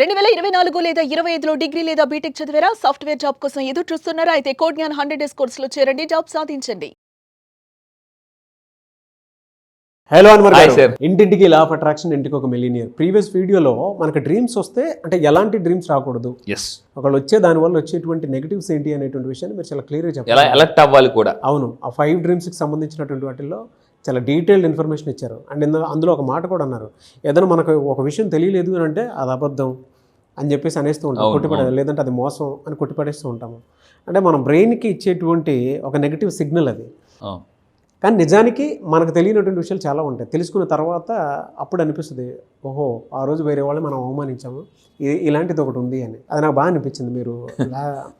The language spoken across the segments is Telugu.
2024 లేదా 25లో డిగ్రీ లేదా బీటెక్ చదివారా? సాఫ్ట్వేర్ జాబ్ కోసం ఎదురు చూస్తున్నారా? అయితే కోడ్ జ్ఞాన్ 100 డేస్ కోర్సులో చేరండి, జాబ్ సాధించండి. హలో అన్వర్ గారు, ఇంటింటికి లా ఆఫ్ అట్రాక్షన్, ఇంటికి ఒక మిలియనియర్. ప్రీవియస్ వీడియోలో మనకు డ్రీమ్స్ వస్తే అంటే ఎలాంటి డ్రీమ్స్ రాకూడదు, ఒకళ్ళు వచ్చే దానివల్ల వచ్చేటువంటి నెగిటివ్స్ ఏంటి అనేటువంటి విషయాన్ని మీరు చాలా క్లియర్గా చెప్పారు. ఎలా అలర్ట్ అవ్వాలి కూడా. అవును, ఆ 5 డ్రీమ్స్కి సంబంధించినటువంటి వాటిల్లో చాలా డీటెయిల్డ్ ఇన్ఫర్మేషన్ ఇచ్చారు. అండ్ అందులో ఒక మాట కూడా అన్నారు, ఏదైనా మనకు ఒక విషయం తెలియలేదు అని అంటే అది అబద్ధం అని చెప్పేసి అనేస్తూ ఉంటాం, కొట్టిపడేది, లేదంటే అది మోసం అని కొట్టిపడేస్తూ ఉంటాము. అంటే మన బ్రెయిన్కి ఇచ్చేటువంటి ఒక నెగిటివ్ సిగ్నల్ అది. కానీ నిజానికి మనకు తెలియనటువంటి విషయాలు చాలా ఉంటాయి. తెలుసుకున్న తర్వాత అప్పుడు అనిపిస్తుంది, ఓహో ఆ రోజు వేరే వాళ్ళని మనం అవమానించాము, ఇలాంటిది ఒకటి ఉంది అని. అది నాకు బాగా అనిపించింది మీరు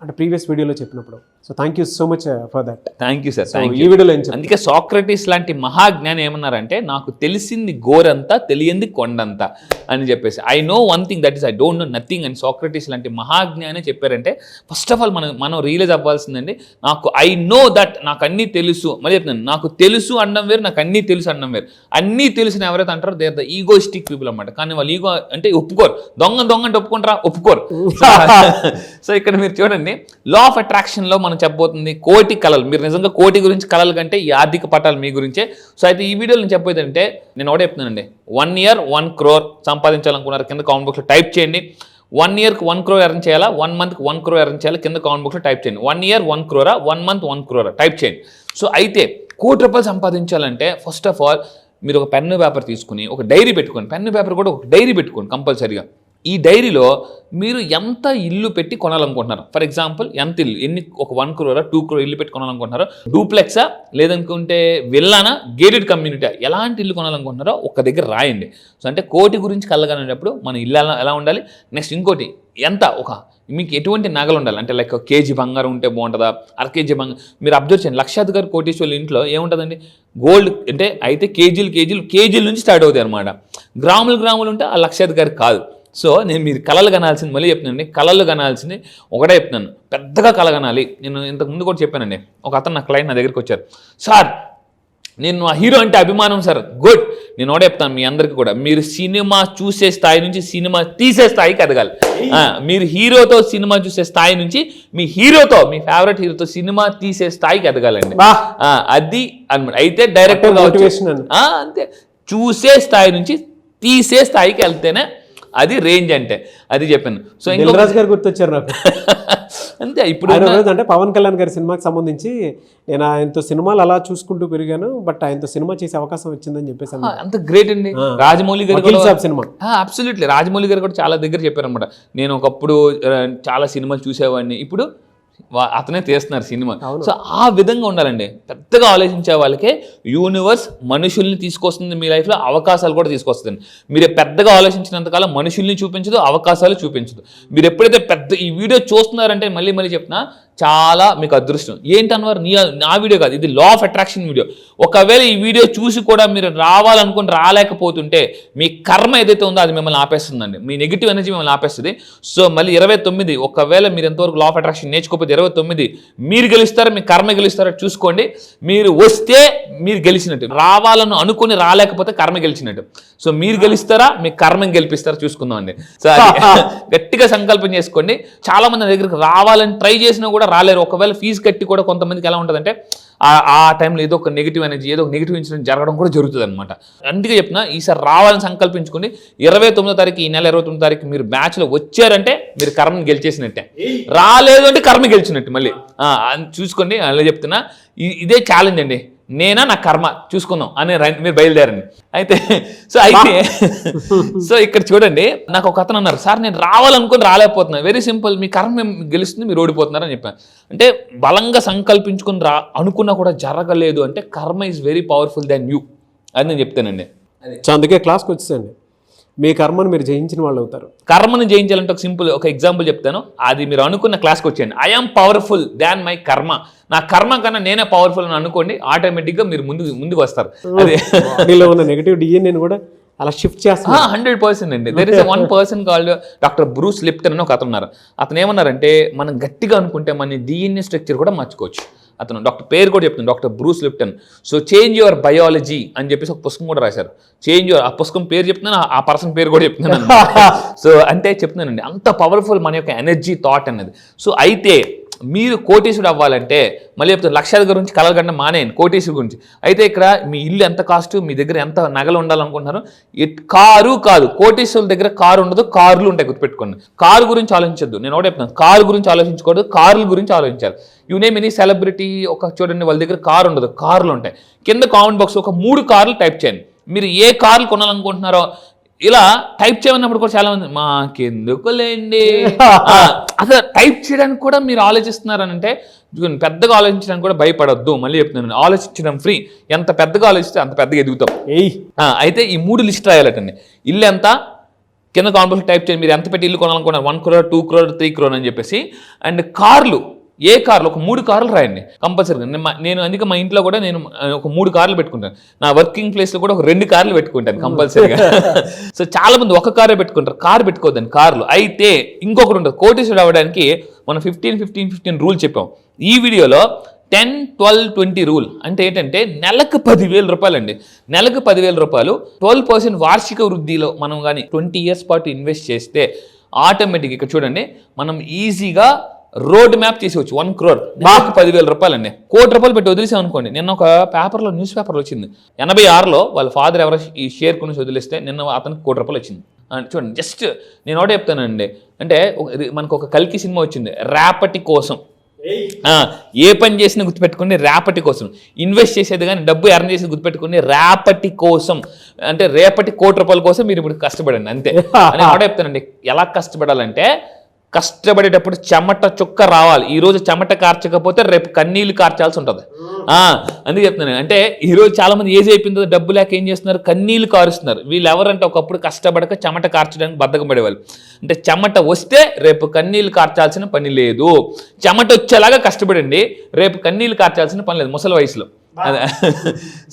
అంటే ప్రీవియస్ వీడియోలో చెప్పినప్పుడు. So thank you so much for that. Thank you sir. ఈ వీడియోలో అందుకే సాక్రటీస్ లాంటి మహాజ్ఞాని ఏమన్నారంటే, నాకు తెలిసింది గోరంతా, తెలియంది కొండంతా అని చెప్పేసి. I know one thing, that is I don't know nothing అని సాక్రటీస్ లాంటి మహాజ్ఞాని చెప్పారంటే, ఫస్ట్ ఆఫ్ ఆల్ మనం రియలైజ్ అవ్వాల్సిందండి, నాకు ఐ నో దట్, నాకు అన్నీ తెలుసు. మళ్ళీ చెప్తున్నాను, నాకు తెలుసు అనడం వేరు, నాకు అన్నీ తెలుసు అనడం వేరు. అన్నీ తెలిసిన ఎవరైతే అంటారో they are the egoistic people అన్నమాట. కానీ వాళ్ళు ఈగో అంటే ఒప్పుకోరు. దొంగ అంటే ఒప్పుకుంటారా? ఒప్పుకోరు. సో ఇక్కడ మీరు చూడండి, లా ఆఫ్ అట్రాక్షన్లో మనం చెప్పబోతుంది కోటి కళలు. మీరు నిజంగా కోటి గురించి కళలు కంటే ఈ ఆర్థిక పట్టాలు మీ గురించే. సో అయితే ఈ వీడియోలో నేను చెప్పేది అంటే, నేను ఒకటే చెప్తున్నానండి, 1 year 1 crore సంపాదించాలనుకున్నారు కింద కామెంట్ బాక్స్లో టైప్ చేయండి. 1 yearకి 1 crore ఎర్న్ చేయాలా, 1 monthకి 1 crore ఎర్న్ చేయాలా, కింద కామెంట్ బాక్స్లో టైప్ చేయండి. 1 year 1 crore, 1 month 1 crore type చేయండి. సో అయితే ₹1,00,00,000 సంపాదించాలంటే ఫస్ట్ ఆఫ్ ఆల్ మీరు ఒక పెన్ను పేపర్ తీసుకుని ఒక డైరీ పెట్టుకోండి. పెన్ను పేపర్ కూడా ఒక డైరీ పెట్టుకోండి కంపల్సరీగా. ఈ డైరీలో మీరు ఎంత ఇల్లు పెట్టి కొనాలనుకుంటున్నారు, ఫర్ ఎగ్జాంపుల్ ఎంత ఇల్లు, ఒక 1 crore 2 crore ఇల్లు పెట్టి కొనాలనుకుంటున్నారో, డూప్లెక్సా లేదనుకుంటే విల్లానా, గేటెడ్ కమ్యూనిటీ, ఎలాంటి ఇల్లు కొనాలనుకుంటున్నారో ఒక దగ్గర రాయండి. సో అంటే కోటి గురించి కలగనేటప్పుడు మన ఇల్లు ఎలా ఉండాలి, నెక్స్ట్ ఇంకోటి ఎంత, మీకు ఎటువంటి నగలు ఉండాలి అంటే లైక్ కేజీ బంగారం ఉంటే బాగుంటుందా, అరకేజీ బంగారం. మీరు అబ్జర్వ్ చేయండి, లక్షాధికారి కోటీశ్వర్ల ఇంట్లో ఏముంటుందండి, గోల్డ్ అంటే అయితే కేజీల నుంచి స్టార్ట్ అవుతాయి అనమాట. గ్రాములు ఉంటే ఆ లక్షాధికారి కాదు. సో నేను మీరు కళలు కనాల్సింది, మళ్ళీ చెప్తున్నానండి, కళలు కనాల్సింది ఒకటే చెప్తున్నాను, పెద్దగా కళ కనాలి. నేను ఇంతకు ముందు కూడా చెప్పానండి, ఒక అతను నా క్లయింట్ నా దగ్గరికి వచ్చారు, సార్ నేను ఆ హీరో అంటే అభిమానం సార్. గుడ్, నేను ఒకటే చెప్తాను మీ అందరికీ కూడా, మీరు సినిమా చూసే స్థాయి నుంచి సినిమా తీసే స్థాయికి ఎదగాలి. మీరు హీరోతో సినిమా చూసే స్థాయి నుంచి మీ ఫేవరెట్ హీరోతో సినిమా తీసే స్థాయికి ఎదగాలండి. అది అనమాట. అయితే డైరెక్టర్ అంతే, చూసే స్థాయి నుంచి తీసే స్థాయికి వెళ్తేనే అది రేంజ్ అంటే, అది చెప్పాను. సో దిల్రాజు గారు గుర్తొచ్చారు నాకు. అంతే. ఇప్పుడు అంటే పవన్ కళ్యాణ్ గారి సినిమాకి సంబంధించి నేను ఆయనతో సినిమాలు అలా చూసుకుంటూ పెరిగాను, బట్ ఆయనతో సినిమా చేసే అవకాశం వచ్చిందని చెప్పేసి అంత గ్రేట్ అండి. రాజమౌళి గారు సినిమా అబ్సల్యూట్లీ, రాజమౌళి గారు కూడా చాలా దగ్గర చెప్పారనమాట, నేను ఒకప్పుడు చాలా సినిమాలు చూసేవాడిని, ఇప్పుడు అతనే తీస్తున్నారు సినిమా. సో ఆ విధంగా ఉండాలండి. పెద్దగా ఆలోచించే వాళ్ళకే యూనివర్స్ మనుషుల్ని తీసుకొస్తుంది, మీ లైఫ్లో అవకాశాలు కూడా తీసుకొస్తుంది. మీరు పెద్దగా ఆలోచించినంతకాలం మనుషుల్ని చూపించదు, అవకాశాలు చూపించదు. మీరు ఎప్పుడైతే ఈ వీడియో చూస్తున్నారంటే మళ్ళీ చెప్తున్నా, చాలా మీకు అదృష్టం. ఏంటి అన్వర్, నా వీడియో కాదు ఇది, లా ఆఫ్ అట్రాక్షన్ వీడియో. ఒకవేళ ఈ వీడియో చూసి కూడా మీరు రావాలనుకుని రాలేకపోతుంటే మీ కర్మ ఏదైతే ఉందో అది మిమ్మల్ని ఆపేస్తుందండి, మీ నెగిటివ్ ఎనర్జీ మిమ్మల్ని ఆపేస్తుంది. సో మళ్ళీ 29, ఒకవేళ మీరు ఎంతవరకు లా ఆఫ్ అట్రాక్షన్ నేర్చుకోకపోతే 29 మీరు గెలుస్తారా, మీ కర్మ గెలుస్తారా చూసుకోండి. మీరు వస్తే మీరు గెలిచినట్టు, రావాలని అనుకుని రాలేకపోతే కర్మ గెలిచినట్టు. సో మీరు గెలుస్తారా, మీ కర్మని గెలిపిస్తారా చూసుకుందాం అండి. సో గట్టిగా సంకల్పం చేసుకోండి. చాలా మంది దగ్గరికి రావాలని ట్రై చేసినా కూడా రాలేరు. ఒకవేళ ఫీజు కట్టి కూడా కొంతమందికి ఎలా ఉంటుందంటే ఆ టైంలో ఏదో ఒక నెగిటివ్ ఎనర్జీ, ఏదో ఒక నెగిటివ్ ఇన్సిడెంట్ జరగడం కూడా జరుగుతుంది అనమాట. అందుకే చెప్తున్నా, ఈసారి రావాలని సంకల్పించుకోండి. 29వ తారీఖు, ఈ నెల 29వ తారీఖు మీరు బ్యాచ్లో వచ్చారంటే మీరు కర్మని గెలిచేసినట్టే, రాలేదు అంటే కర్మ గెలిచినట్టు. మళ్ళీ చూసుకోండి, అలా చెప్తున్నా, ఇదే ఛాలెంజ్ అండి. నేనా నా కర్మ చూసుకుందాం అని మీరు బయలుదేరండి. అయితే సో ఇక్కడ చూడండి, నాకు ఒక అతను అన్నారు, సార్ నేను రావాలనుకుని రాలేకపోతున్నా. వెరీ సింపుల్, మీ కర్మ గెలుస్తుంది, మీరు ఓడిపోతున్నారు అని చెప్పాను. అంటే బలంగా సంకల్పించుకుని అనుకున్నా కూడా జరగలేదు అంటే కర్మ is very powerful than you అని నేను చెప్తానండి. అందుకే క్లాస్కి వచ్చేసండి, మీ కర్మను మీరు జయించిన వాళ్ళు అవుతారు. కర్మను జయించాలంటే ఒక ఎగ్జాంపుల్ చెప్తాను, అది మీరు అనుకున్న క్లాస్కి వచ్చేయండి. ఐఎమ్ పవర్ఫుల్ దాన్ మై కర్మ. నా కర్మ కన్నా నేనే పవర్ఫుల్ అని అనుకోండి, ఆటోమేటిక్గా మీరు ముందుకు వస్తారు. అదే ఉన్న నెగిటివ్ డిఎన్ఏ కూడా అలా షిఫ్ట్ చేస్తాను. 100% అండి. There is one person called doctor Bruce Lipton అని ఒక అతను ఉన్నారు. అతను ఏమన్నారంటే, మనం గట్టిగా అనుకుంటే మన డిఎన్ఏ స్ట్రక్చర్ కూడా మార్చుకోవచ్చు. అతను డాక్టర్ పేరు కూడా చెప్తున్నాను, doctor Bruce Lipton. So change your biology అని చెప్పేసి ఒక పుస్తకం కూడా రాశారు. చేంజ్ యువర్, ఆ పుస్తకం పేరు చెప్తున్నాను, ఆ పర్సన్ పేరు కూడా చెప్తున్నాను. సో అంటే చెప్తున్నానండి, అంత పవర్ఫుల్ మన యొక్క ఎనర్జీ థాట్ అనేది. సో అయితే మీరు కోటీశ్వరుడు అవ్వాలంటే, మళ్ళీ చెప్తాను, లక్షల గురించి కలలు కంటే మానేయండి, కోటీశ్వరుడు గురించి. అయితే ఇక్కడ మీ ఇల్లు ఎంత కాస్ట్, మీ దగ్గర ఎంత నగలు ఉండాలనుకుంటున్నారు, కారు కాదు, కోటీశ్వరుల దగ్గర కారు ఉండదు, కార్లు ఉంటాయి, గుర్తుపెట్టుకోండి. కారు గురించి ఆలోచించద్దు, నేను ఒకటే చెప్తాను, కారు గురించి ఆలోచించకూడదు, కార్ల గురించి ఆలోచించాలి. యూ నేమ్ ఎనీ సెలబ్రిటీ, ఒక చూడండి వాళ్ళ దగ్గర కారు ఉండదు, కార్లు ఉంటాయి. కింద కామెంట్ బాక్స్ ఒక 3 కార్లు టైప్ చేయండి, మీరు ఏ కార్లు కొనాలనుకుంటున్నారో. ఇలా టైప్ చేయమన్నప్పుడు కూడా చాలా మంది మాకెందుకులేండి అసలు టైప్ చేయడానికి కూడా మీరు ఆలోచిస్తున్నారనంటే పెద్దగా ఆలోచించడానికి కూడా భయపడొద్దు. మళ్ళీ చెప్తున్నాను, ఆలోచించడం ఫ్రీ. ఎంత పెద్దగా ఆలోచిస్తే అంత పెద్దగా ఎదుగుతాం. అయితే ఈ 3 లిస్ట్ రాయాలటండి. ఇల్లు ఎంత, కింద కాంబోస్ టైప్ చేయండి, మీరు ఎంత పెట్టి ఇల్లు కొనాలనుకున్నారు, 1 crore 2 crore 3 crore అని చెప్పేసి. అండ్ కార్లు, ఏ కార్లు, ఒక 3 కార్లు రాయండి కంపల్సరీగా. నేను అందుకే మా ఇంట్లో కూడా నేను ఒక 3 కార్లు పెట్టుకుంటాను. నా వర్కింగ్ ప్లేస్లో కూడా ఒక 2 కార్లు పెట్టుకుంటాను కంపల్సరీగా. సో చాలా మంది ఒక కారే పెట్టుకుంటారు, కారు పెట్టుకోవద్దండి కార్లు. అయితే ఇంకొకటి ఉంటుంది, కోటీశ్వరుడు అవ్వడానికి మనం 15 రూల్ చెప్పాం. ఈ వీడియోలో 10, 12, 20 రూల్ అంటే ఏంటంటే నెలకు 10,000 రూపాయలు అండి. నెలకు 10,000 రూపాయలు 12% వార్షిక వృద్ధిలో మనం కానీ 20 years పాటు ఇన్వెస్ట్ చేస్తే ఆటోమేటిక్ ఇక్కడ చూడండి మనం ఈజీగా రోడ్ మ్యాప్ చేసేవచ్చు. 1 crore మాకు 10,000 రూపాయలు అండి. 1 కోటి రూపాయలు పెట్టి వదిలేసాం అనుకోండి. నిన్న ఒక పేపర్లో, న్యూస్ పేపర్లో వచ్చింది, 86లో వాళ్ళ ఫాదర్ ఎవరో ఈ షేర్ కొనేసి వదిలేస్తే నిన్న అతనికి 1 కోటి రూపాయలు వచ్చింది. చూడండి, జస్ట్ నేను ఒకటే చెప్తానండి, అంటే మనకు ఒక కల్కి సినిమా వచ్చింది, రేపటి కోసం. ఏ పని చేసినా గుర్తుపెట్టుకుని రేపటి కోసం ఇన్వెస్ట్ చేసేది, కానీ డబ్బు ఎర్న్ చేసేది గుర్తుపెట్టుకుని రేపటి కోసం. అంటే రేపటి 1 కోటి రూపాయల కోసం మీరు ఇప్పుడు కష్టపడండి అంతే. నేను ఒకటే చెప్తానండి, ఎలా కష్టపడాలంటే కష్టపడేటప్పుడు చెమట చుక్క రావాలి. ఈరోజు చెమట కార్చకపోతే రేపు కన్నీళ్ళు కార్చాల్సి ఉంటుంది. అందుకే చెప్తున్నాను, అంటే ఈరోజు చాలా మంది ఏజ్ అయిపోయిందో డబ్బు లేక ఏం చేస్తున్నారు, కన్నీళ్ళు కారుస్తున్నారు. వీళ్ళు ఎవరంటే ఒకప్పుడు కష్టపడక చెమట కార్చడానికి బద్ధకం పడేవాళ్ళు. అంటే చెమట వస్తే రేపు కన్నీళ్ళు కార్చాల్సిన పని లేదు. చెమట వచ్చేలాగా కష్టపడండి, రేపు కన్నీళ్ళు కార్చాల్సిన పని లేదు ముసలి వయసులో.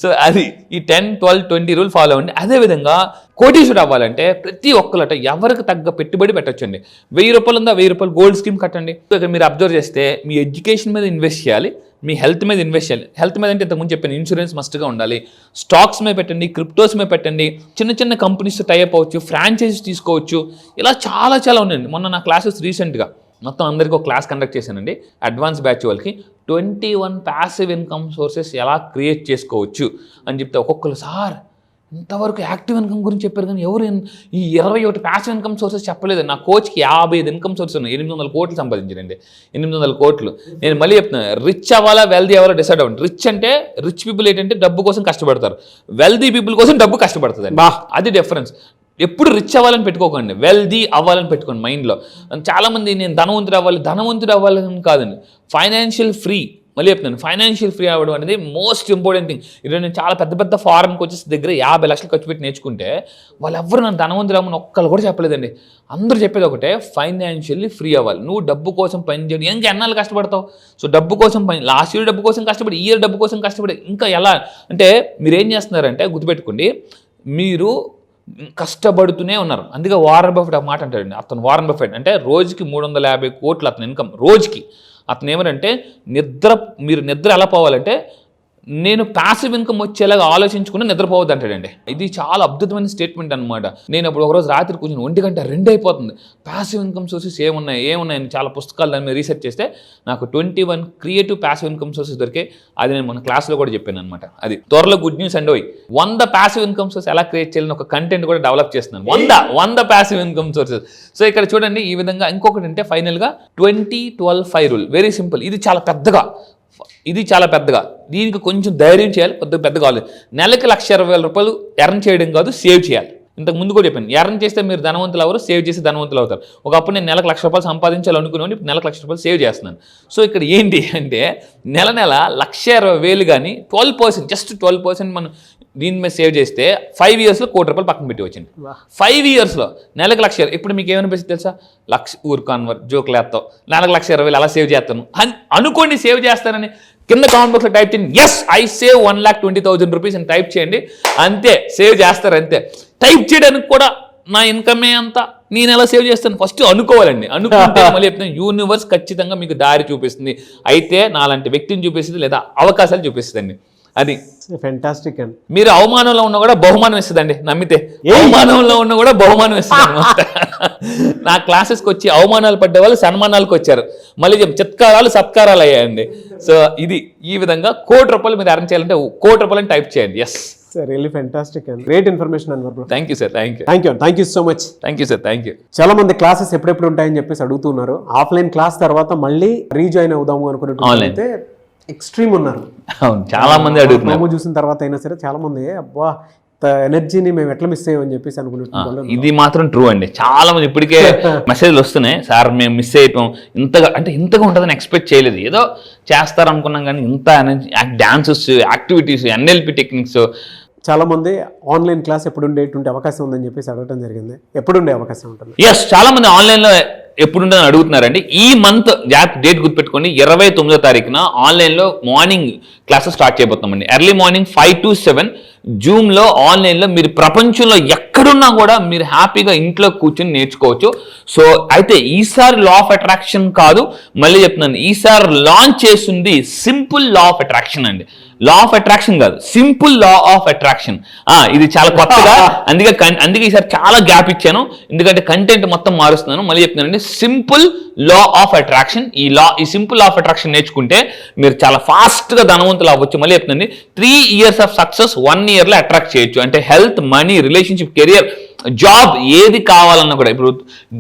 సో అది ఈ 10, 12, 20 రూల్ ఫాలో అవ్వండి. అదేవిధంగా కోటీశ్వరుడు అవ్వాలంటే ప్రతి ఒక్కరట ఎవరికి తగ్గ పెట్టుబడి పెట్టొచ్చండి. 1000 రూపాయలు ఉందా, 1000 రూపాయలు గోల్డ్ స్కీమ్ కట్టండి. ఇక్కడ మీరు అబ్జర్వ్ చేస్తే మీ ఎడ్యుకేషన్ మీద ఇన్వెస్ట్ చేయాలి, మీ హెల్త్ మీద ఇన్వెస్ట్ చేయాలి. హెల్త్ మీద అంటే ఇంతకుముందు చెప్పాను, ఇన్సూరెన్స్ మస్ట్గా ఉండాలి. స్టాక్స్ మీద పెట్టండి, క్రిప్టోస్ మీద పెట్టండి, చిన్న చిన్న కంపెనీస్ టైప్ అవ్వచ్చు, ఫ్రాంచైజీస్ తీసుకోవచ్చు. ఇలా చాలా చాలా ఉన్నాయండి. మొన్న నా క్లాసెస్ రీసెంట్గా మొత్తం అందరికీ ఒక క్లాస్ కండక్ట్ చేశానండి, అడ్వాన్స్ బ్యాచ్ వాళ్ళకి. 21 ప్యాసివ్ ఇన్కమ్ సోర్సెస్ ఎలా క్రియేట్ చేసుకోవచ్చు అని చెప్తే ఒక్కొక్కరు, సార్ ఇంతవరకు యాక్టివ్ ఇన్కమ్ గురించి చెప్పారు కానీ ఎవరు ఈ 21 ప్యాసివ్ ఇన్కమ్ సోర్సెస్ చెప్పలేదు. నా కోచ్కి 55 ఇన్కమ్ సోర్సెస్ ఉన్నాయి, 800 కోట్లు సంపాదించారండి. 800 కోట్లు. నేను మళ్ళీ చెప్తున్నాను, రిచ్ అవ్వాలా వెల్దీ అవ్వాలా డిసైడ్ అవ్వండి. రిచ్ అంటే రిచ్ పీపుల్ ఏంటంటే డబ్బు కోసం కష్టపడతారు, వెల్దీ పీపుల్ కోసం డబ్బు కష్టపడుతుంది. అది డిఫరెన్స్. ఎప్పుడు రిచ్ అవ్వాలని పెట్టుకోకండి, వెల్దీ అవ్వాలని పెట్టుకోండి మైండ్లో. చాలామంది నేను ధనవంతుడు అవ్వాలని కాదండి, ఫైనాన్షియల్ ఫ్రీ. మళ్ళీ చెప్తున్నాను, ఫైనాన్షియల్ ఫ్రీ అవ్వడం అనేది మోస్ట్ ఇంపార్టెంట్ థింగ్. ఈరోజు నేను చాలా పెద్ద పెద్ద ఫారెన్ కోచెస్ దగ్గర 50 లక్షలు ఖర్చు పెట్టి నేర్చుకుంటే వాళ్ళు ఎవరు నన్ను ధనవంతుడు అవ్వమని ఒక్కళ్ళు కూడా చెప్పలేదండి. అందరూ చెప్పేది ఒకటే, ఫైనాన్షియల్లీ ఫ్రీ అవ్వాలి. నువ్వు డబ్బు కోసం పని చేయడం ఇంకా ఎన్నాళ్ళు కష్టపడతావు. సో డబ్బు కోసం పని, లాస్ట్ ఇయర్ డబ్బు కోసం కష్టపడి, ఈ ఇయర్ డబ్బు కోసం కష్టపడి, ఇంకా ఎలా అంటే మీరు ఏం చేస్తున్నారంటే గుర్తుపెట్టుకోండి, మీరు కష్టపడుతూనే ఉన్నారు. అందుకే వారన్ బఫెట్ ఆ మాట అంటాడండి. అతను వారన్ బఫెట్ అంటే రోజుకి 350 కోట్లు అతని ఇన్కమ్ రోజుకి. అతను ఏమంటే మీరు నిద్ర ఎలా పోవాలంటే, నేను ప్యాసివ్ ఇన్కమ్ వచ్చేలాగా ఆలోచించుకుని నిద్రపోవద్దు అంటాడండి. ఇది చాలా అద్భుతమైన స్టేట్మెంట్ అనమాట. నేను అప్పుడు ఒకరోజు రాత్రి కూర్చొని 1 గంట 2 అయిపోతుంది, ప్యాసివ్ ఇన్కమ్ సోర్సెస్ ఏమున్నాయని చాలా పుస్తకాలు దాని మీద రీసెర్చ్ చేస్తే నాకు 21 క్రియేటివ్ ప్యాసివ్ ఇన్కమ్ సోర్సెస్ దొరికాయి. అది నేను మన క్లాస్లో కూడా చెప్పాను అనమాట. అది త్వరలో good news and 100 passive income source ఎలా క్రియేట్ చేయాలని ఒక కంటెంట్ కూడా డెవలప్ చేస్తున్నాను. 100 ప్యాసివ్ ఇన్కమ్ సోర్సెస్. సో ఇక్కడ చూడండి, ఈ విధంగా. ఇంకొకటి అంటే ఫైనల్గా 20-12-5 రూల్. Very simple. ఇది చాలా పెద్దగా, దీనికి కొంచెం ధైర్యం చేయాలి, కొద్దిగా పెద్దగా కావాలి. నెలకి 1,20,000 రూపాయలు ఎర్న్ చేయడం కాదు, సేవ్ చేయాలి. ఇంతకు ముందు కూడా చెప్పాను, ఎర్న్ చేస్తే మీరు ధనవంతులు అవరు, సేవ్ చేసి ధనవంతులు అవుతారు. ఒకప్పుడు నేను నెలకు 1,00,000 రూపాయలు సంపాదించాలనుకునేవాడిని, ఇప్పుడు నెలకు 1,00,000 రూపాయలు సేవ్ చేస్తున్నాను. సో ఇక్కడ ఏంటి అంటే నెల 1,20,000 కానీ 12%, జస్ట్ 12% మనం దీని మీద సేవ్ చేస్తే 5 yearsలో 1 కోటి రూపాయలు పక్కన పెట్టి వచ్చింది. 5 yearsలో నెలకు 1,00,000. ఇప్పుడు మీకు ఏమనిపిస్తుంది తెలుసా, జోకులు వేస్తావు, నెలకు 1,20,000 అలా సేవ్ చేస్తాను అనుకోండి. సేవ్ చేస్తానని కింద కామెంట్ బాక్స్లో టైప్ చేయండి, ఎస్ ఐ సేవ్ 1,20,000 రూపీస్ అని టైప్ చేయండి. అంతే, సేవ్ చేస్తారు అంతే. టైప్ చేయడానికి కూడా నా ఇన్కమే అంత నేను ఎలా సేవ్ చేస్తాను ఫస్ట్ అనుకోవాలండి. అనుకుంటే మళ్ళీ చెప్తాను యూనివర్స్ ఖచ్చితంగా మీకు దారి చూపిస్తుంది. అయితే నాలాంటి వ్యక్తిని చూపిస్తుంది లేదా అవకాశాలు చూపిస్తుందండి. అది ఫెంటాస్టిక్ అండి. మీరు అవమానంలో ఉన్నా కూడా బహుమానం ఇస్తుందండి, నమ్మితే. అవమానంలో ఉన్నా కూడా బహుమానం ఇస్తుంది అనమాట. నా క్లాసెస్కి వచ్చి అవమానాలు పడ్డే వాళ్ళు సన్మానాలకు వచ్చారు, మళ్ళీ చిత్కారాలు సత్కారాలు అయ్యాయండి. సో ఇది ఈ విధంగా ₹1,00,00,000 మీరు అర్న్ చేయాలంటే ₹1,00,00,000 అని టైప్ చేయండి. Yes sir, really fantastic and great information Anwar bro. Thank you sir, thank you thank you so much. Thank you sir, thank you. చాలా మంది క్లాసెస్ ఎప్పుడెప్పుడు ఉంటాయని చెప్పేసి అడుగుతున్నారు. ఆఫ్లైన్ క్లాస్ తర్వాత మళ్ళీ రీజాయిన్ అవుదాము అనుకున్నట్టు ఎక్స్ట్రీమ్ ఉన్నారు. అవును, చాలా మంది అడుగుతున్నారు. చూసిన తర్వాత అయినా సరే చాలా మంది అబ్బా ఎనర్జీని మేము ఎట్లా మిస్ అయ్యామని చెప్పేసి అనుకున్నట్టు. ఇది మాత్రం ట్రూ అండి. చాలా మంది ఇప్పటికే మెసేజ్లు వస్తున్నాయి, సార్ మేము మిస్ అయిపోయాం, ఇంతగా ఉంటుందని ఎక్స్పెక్ట్ చేయలేదు, ఏదో చేస్తారు అనుకున్నాం కానీ ఇంత energy, dances, activities, NLP techniques. చాలా మంది ఆన్లైన్ క్లాస్ ఎప్పుడు ఉండేటువంటి అవకాశం ఉందని చెప్పేసి అడగడం జరిగింది. ఎప్పుడు ఉండే అవకాశం ఉంటుంది? ఎస్, చాలా మంది ఆన్లైన్లో ఎప్పుడు ఉంటుందని అడుగుతున్నారండి. ఈ మంత్ డేట్ గుర్తుపెట్టుకోండి, 29వ తారీఖున ఆన్లైన్లో మార్నింగ్ క్లాసెస్ స్టార్ట్ చేయబోతున్నామండి. ఎర్లీ మార్నింగ్ 5 to 7 జూమ్లో ఆన్లైన్లో మీరు ప్రపంచంలో ఎక్కడున్నా కూడా మీరు హ్యాపీగా ఇంట్లో కూర్చొని నేర్చుకోవచ్చు. సో అయితే ఈసారి లా ఆఫ్ అట్రాక్షన్ కాదు, మళ్ళీ చెప్తున్నాను, ఈసారి లాంచ్ చేస్తుంది సింపుల్ లా ఆఫ్ అట్రాక్షన్ అండి. లా ఆఫ్ అట్రాక్షన్ కాదు, సింపుల్ లా ఆఫ్ అట్రాక్షన్. ఇది చాలా కొత్తగా, అందుకే ఈసారి చాలా గ్యాప్ ఇచ్చాను, ఎందుకంటే కంటెంట్ మొత్తం మారుస్తున్నాను. మళ్ళీ చెప్తున్నానండి, సింపుల్ లా ఆఫ్ అట్రాక్షన్. ఈ సింపుల్ లా ఆఫ్ అట్రాక్షన్ నేర్చుకుంటే మీరు చాలా ఫాస్ట్గా ధనవంతులు అవ్వచ్చు. మళ్ళీ చెప్తున్నాండి, 3 years ఆఫ్ సక్సెస్ 1 yearలో అట్రాక్ట్ చేయొచ్చు. అంటే health, money, relationship, career, job ఏది కావాలన్నా కూడా. ఇప్పుడు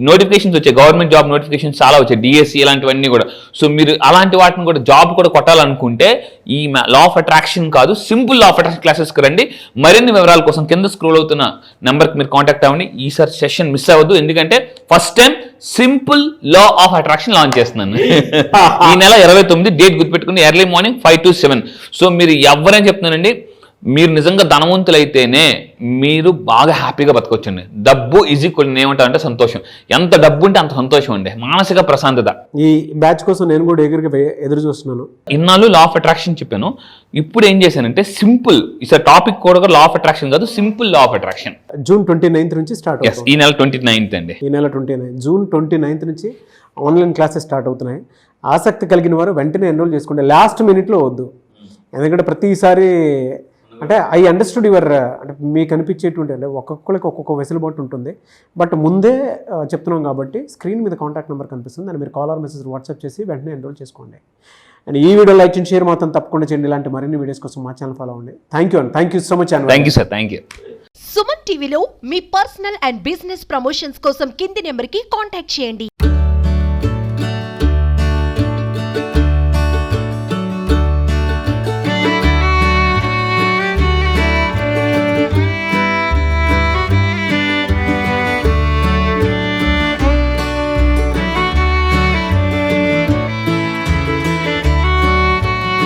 నోటిఫికేషన్స్ వచ్చాయి, గవర్నమెంట్ జాబ్ నోటిఫికేషన్స్ చాలా వచ్చాయి, DSC ఇలాంటివన్నీ కూడా. సో మీరు అలాంటి వాటిని కూడా జాబ్ కూడా కొట్టాలనుకుంటే ఈ లా ఆఫ్ అట్రాక్షన్ కాదు, సింపుల్ లా ఆఫ్ అట్రాక్షన్ క్లాసెస్కి రండి. మరిన్ని వివరాల కోసం కింద స్క్రోల్ అవుతున్న నెంబర్కి మీరు కాంటాక్ట్ అవ్వండి. ఈసారి సెషన్ మిస్ అవ్వద్దు, ఎందుకంటే first time simple law of attraction launch చేస్తున్నాను. ఈ నెల 29 డేట్ గుర్తుపెట్టుకుని, ఎర్లీ మార్నింగ్ 5 to 7. సో మీరు ఎవరైనా చెప్తున్నానండి, మీరు నిజంగా ధనవంతులైతేనే మీరు బాగా హ్యాపీగా బతకొచ్చండి. డబ్బు ఈజీ కొన్ని ఏమంటారంటే సంతోషం. ఎంత డబ్బు ఉంటే అంత సంతోషం అండి, మానసిక ప్రశాంతత. ఈ బ్యాచ్ కోసం నేను కూడా ఎదురు చూస్తున్నాను. ఇన్నాళ్ళు లా ఆఫ్ అట్రాక్షన్ చెప్పాను, ఇప్పుడు ఏం చేశానంటే సింపుల్, ఈసారి టాపిక్ కూడా లా ఆఫ్ అట్రాక్షన్ కాదు, simple law of attraction. June 29th నుంచి స్టార్ట్ అవుతుంది. ఈ నెల 29th అండి. ఈ నెల 29 జూన్ 29th నుంచి ఆన్లైన్ క్లాసెస్ స్టార్ట్ అవుతున్నాయి. ఆసక్తి కలిగిన వారు వెంటనే ఎన్రోల్ చేసుకోండి, లాస్ట్ మినిట్లో వద్దు. ఎందుకంటే ప్రతిసారి అంటే ఐ అండర్స్టూడ్ యువర్, అంటే మీకు అనిపించేటువంటి, అంటే ఒక్కొక్కరికి ఒక్కొక్క వెసులుబాటు ఉంటుంది. బట్ ముందే చెప్తున్నాం కాబట్టి స్క్రీన్ మీద కాంటాక్ట్ నెంబర్ కనిపిస్తుంది, దాన్ని మీరు కాల్ ఆర్ మెసేజ్ వాట్సాప్ చేసి వెంటనే ఎన్రోల్ చేసుకోండి. అండ్ ఈ వీడియో లైక్ చేయండి, షేర్ మాత్రం తప్పకుండా చేయండి. ఇలాంటి మరిన్ని వీడియోస్ కోసం మా ఛానల్ ఫాలో అవ్వండి. Thank you so much. Thank you sir, thank you. Suman టీవీలో మీ పర్సనల్ అండ్ బిజినెస్ ప్రమోషన్స్ కోసం కింది నెంబర్కి కాంటాక్ట్ చేయండి.